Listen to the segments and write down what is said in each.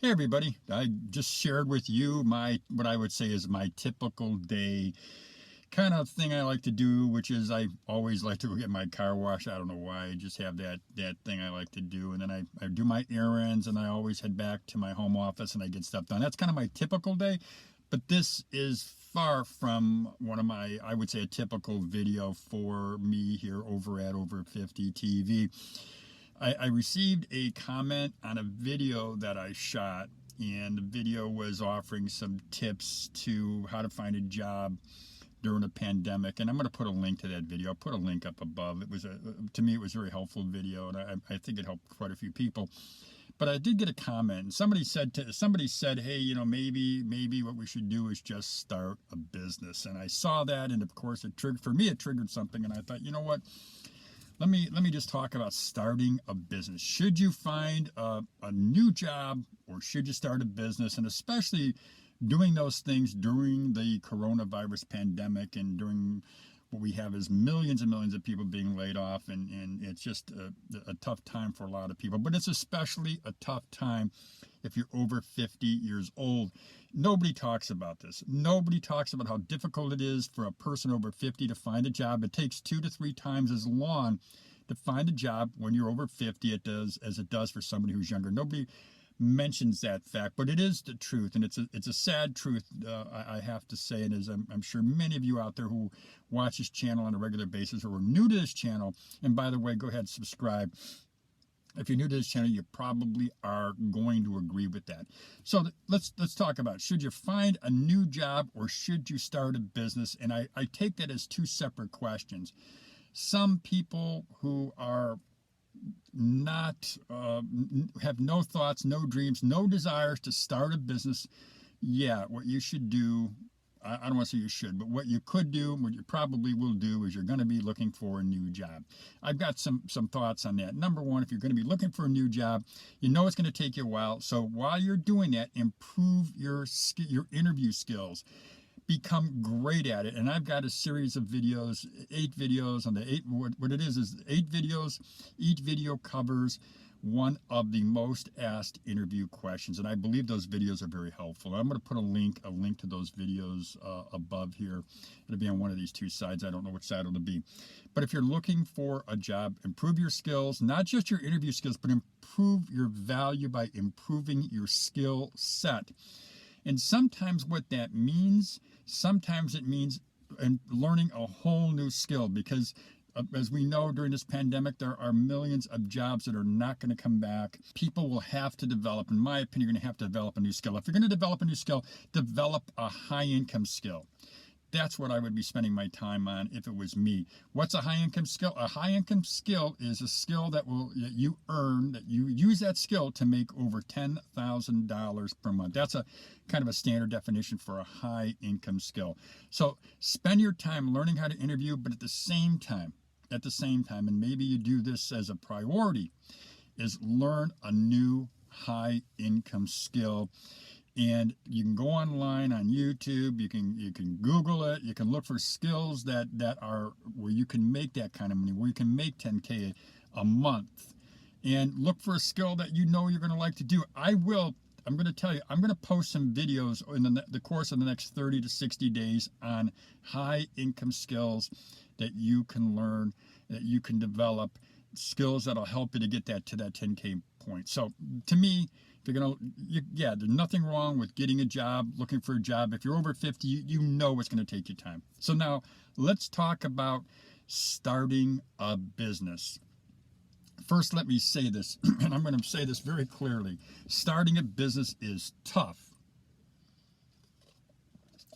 Hey everybody, I just shared with you what I would say is my typical day kind of thing I like to do, which is I always like to go get my car washed. I don't know why, I just have that thing I like to do. And then I do my errands, and I always head back to my home office and I get stuff done. That's kind of my typical day. But this is far from one of my, I would say, a typical video for me here over at Over 50 TV. I received a comment on a video that I shot, and the video was offering some tips to how to find a job during a pandemic. And I'm going to put a link to that video. I'll put a link up above. It was to me, it was a very helpful video, and I think it helped quite a few people. But I did get a comment, and somebody said, hey, maybe what we should do is just start a business. And I saw that, and of course, it triggered something, and I thought, you know what? Let me just talk about starting a business. Should you find a new job, or should you start a business? And especially doing those things during the coronavirus pandemic, and during what we have is millions and millions of people being laid off, and it's just a tough time for a lot of people. But it's especially a tough time if you're over 50 years old. Nobody talks about this. Nobody talks about how difficult it is for a person over 50 to find a job. It takes 2 to 3 times as long to find a job when you're over 50 as it does for somebody who's younger. Nobody mentions that fact, but it is the truth, and it's a sad truth, I have to say. And as I'm sure many of you out there who watch this channel on a regular basis, or are new to this channel, and by the way, go ahead and subscribe. If you're new to this channel, you probably are going to agree with that. So let's talk about, should you find a new job, or should you start a business? And I take that as 2 separate questions. Some people who are not have no thoughts, no dreams, no desires to start a business, what you should do, I don't want to say you should, but what you could do, what you probably will do, is you're going to be looking for a new job. I've got some thoughts on that. Number one, if you're going to be looking for a new job, you know it's going to take you a while. So while you're doing that, improve your interview skills. Become great at it. And I've got a series of videos, 8 videos on what it is 8 videos. Each video covers one of the most asked interview questions, and I believe those videos are very helpful. I'm going to put a link to those videos above here. It'll be on one of these 2 sides. I don't know which side it'll be. But if you're looking for a job, improve your skills, not just your interview skills, but improve your value by improving your skill set. And sometimes what that means, sometimes it means learning a whole new skill, because as we know, during this pandemic, there are millions of jobs that are not going to come back. People will have to develop, in my opinion, you're going to have to develop a new skill. If you're going to develop a new skill, develop a high-income skill. That's what I would be spending my time on if it was me. What's a high-income skill? A high-income skill is a skill that you earn, that you use that skill to make over $10,000 per month. That's a kind of a standard definition for a high-income skill. So spend your time learning how to interview, but at the same time, and maybe you do this as a priority, is learn a new high-income skill. And you can go online on YouTube, you can Google it, you can look for skills that are where you can make that kind of money, where you can make 10K a month. And look for a skill that you know you're going to like to do. I'm going to tell you, I'm going to post some videos in the course of the next 30 to 60 days on high income skills that you can learn, that you can develop, skills that'll help you to get to that 10K point. So to me, if you're there's nothing wrong with getting a job, looking for a job. If you're over 50, you know it's going to take you time. So now let's talk about starting a business. First, let me say this, and I'm going to say this very clearly. Starting a business is tough.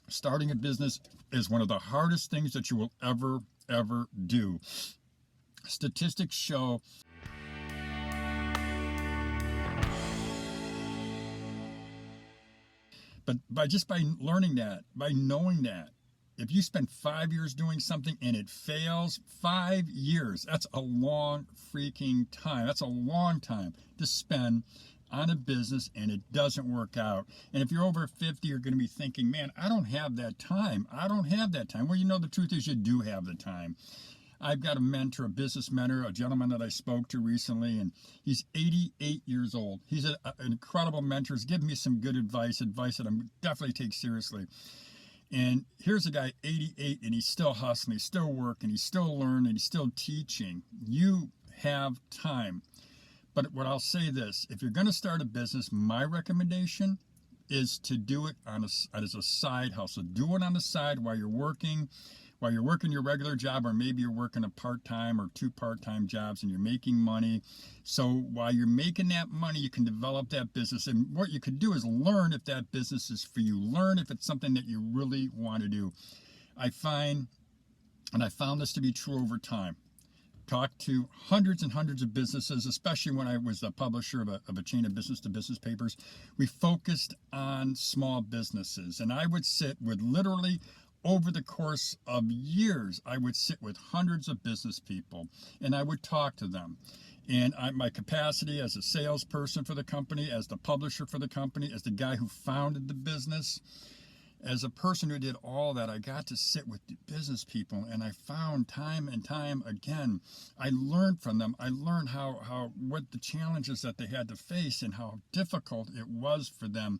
Starting a business is one of the hardest things that you will ever do. Statistics show but by learning that, by knowing that, if you spend 5 years doing something and it fails, 5 years, that's a long freaking time. That's a long time to spend on a business and it doesn't work out. And if you're over 50, you're going to be thinking, man, I don't have that time. Well, the truth is you do have the time. I've got a mentor, a business mentor, a gentleman that I spoke to recently, and he's 88 years old. He's an incredible mentor. He's given me some good advice that I'm definitely take seriously. And here's a guy, 88, and he's still hustling, he's still working, he's still learning, he's still teaching. You have time. But what I'll say this, if you're going to start a business, my recommendation is to do it as a side hustle. Do it on the side while you're working your regular job, or maybe you're working a part-time or 2 part-time jobs and you're making money. So while you're making that money, you can develop that business. And what you could do is learn if that business is for you. Learn if it's something that you really want to do. I find, and I found this to be true over time, talked to hundreds and hundreds of businesses, especially when I was the publisher of a chain of business-to-business papers. We focused on small businesses, and I would sit with literally, over the course of years, I would sit with hundreds of business people, and I would talk to them. And my capacity as a salesperson for the company, as the publisher for the company, as the guy who founded the business, as a person who did all that, I got to sit with the business people, and I found time and time again, I learned from them. I learned what the challenges that they had to face and how difficult it was for them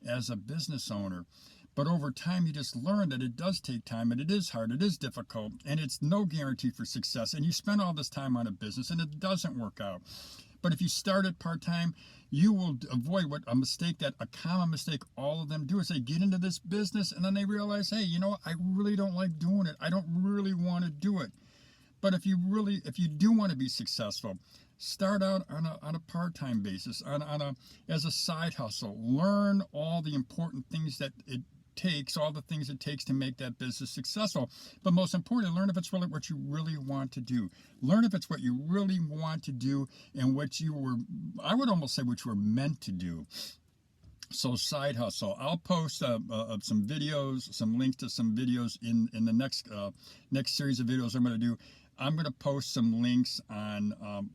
as a business owner. But over time, you just learn that it does take time, and it is hard, it is difficult, and it's no guarantee for success. And you spend all this time on a business, and it doesn't work out. But if you start it part-time, you will avoid a common mistake all of them do is they get into this business and then they realize, hey, you know what? I really don't like doing it. I don't really want to do it. But if you do want to be successful, start out on a part-time basis, as a side hustle. Learn all the important things that it takes, all the things it takes to make that business successful. But most importantly, learn if it's really what you really want to do. Learn if it's what you really want to do and I would almost say what you were meant to do. So side hustle. I'll post some videos, some links to some videos in the next series of videos I'm going to do. I'm going to post some links on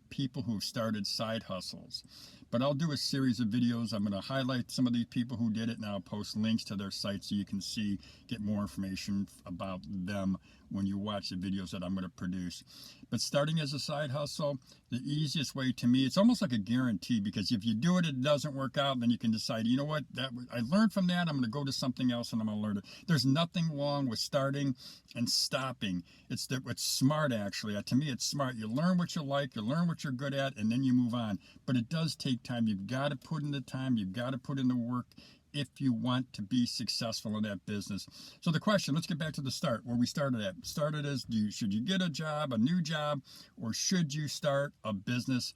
people who've started side hustles. But I'll do a series of videos. I'm going to highlight some of these people who did it, and I'll post links to their sites so you can get more information about them when you watch the videos that I'm going to produce. But starting as a side hustle, the easiest way to me, it's almost like a guarantee, because if you do it, it doesn't work out, then you can decide, you know what, I learned from that, I'm going to go to something else and I'm going to learn it. There's nothing wrong with starting and stopping. It's smart, actually. To me, it's smart. You learn what you like, you learn what you're good at, and then you move on. But it does take time. You've got to put in the time, you've got to put in the work if you want to be successful in that business. So the question, let's get back to the start, where we started at. Started as, should you get a new job, or should you start a business?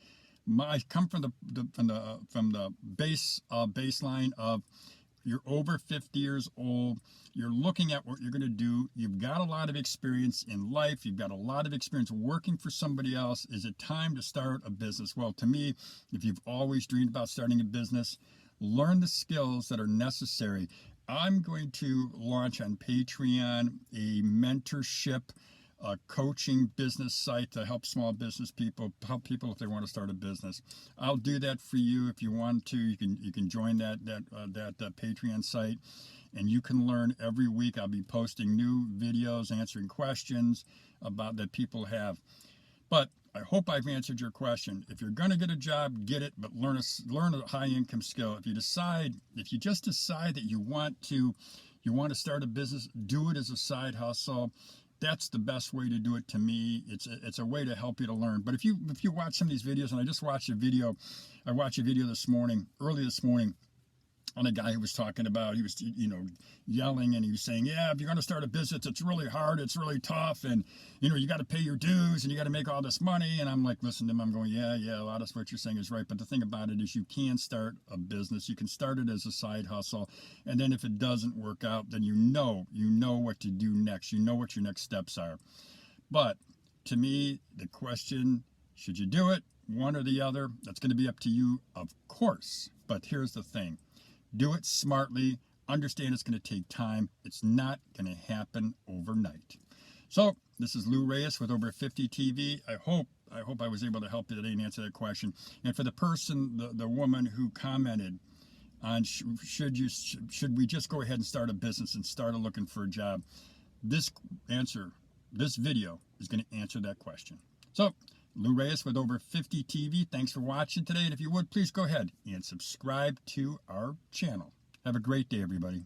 I come from the baseline of, you're over 50 years old, you're looking at what you're going to do, you've got a lot of experience in life, you've got a lot of experience working for somebody else. Is it time to start a business? Well, to me, if you've always dreamed about starting a business, learn the skills that are necessary. I'm going to launch on Patreon a mentorship, coaching business site to help small business people, help people if they want to start a business. I'll do that for you if you want to. You can join that Patreon site, and you can learn every week. I'll be posting new videos, answering questions that people have. But I hope I've answered your question. If you're going to get a job, get it, but learn a high income skill. If you just decide that you want to start a business, do it as a side hustle. That's the best way to do it, to me. It's a way to help you to learn. But if you watch some of these videos, and I just watched a video, early this morning, on a guy who was talking about, he was yelling, and he was saying, yeah, if you're going to start a business, it's really hard, it's really tough, and you got to pay your dues, and you got to make all this money. And I'm like, listen to him, I'm going, yeah, a lot of what you're saying is right. But the thing about it is, you can start a business, you can start it as a side hustle, and then if it doesn't work out, then you know what to do next, you know what your next steps are. But to me, the question, should you do it, one or the other, that's going to be up to you, of course. But here's the thing. Do it smartly. Understand it's going to take time. It's not going to happen overnight. So this is Lou Reyes with Over 50 TV. I hope I was able to help you today and answer that question. And for the person, the woman who commented on should we just go ahead and start a business and start looking for a job, this video is going to answer that question. So, Lou Reyes with Over 50 TV, thanks for watching today. And if you would, please go ahead and subscribe to our channel. Have a great day, everybody.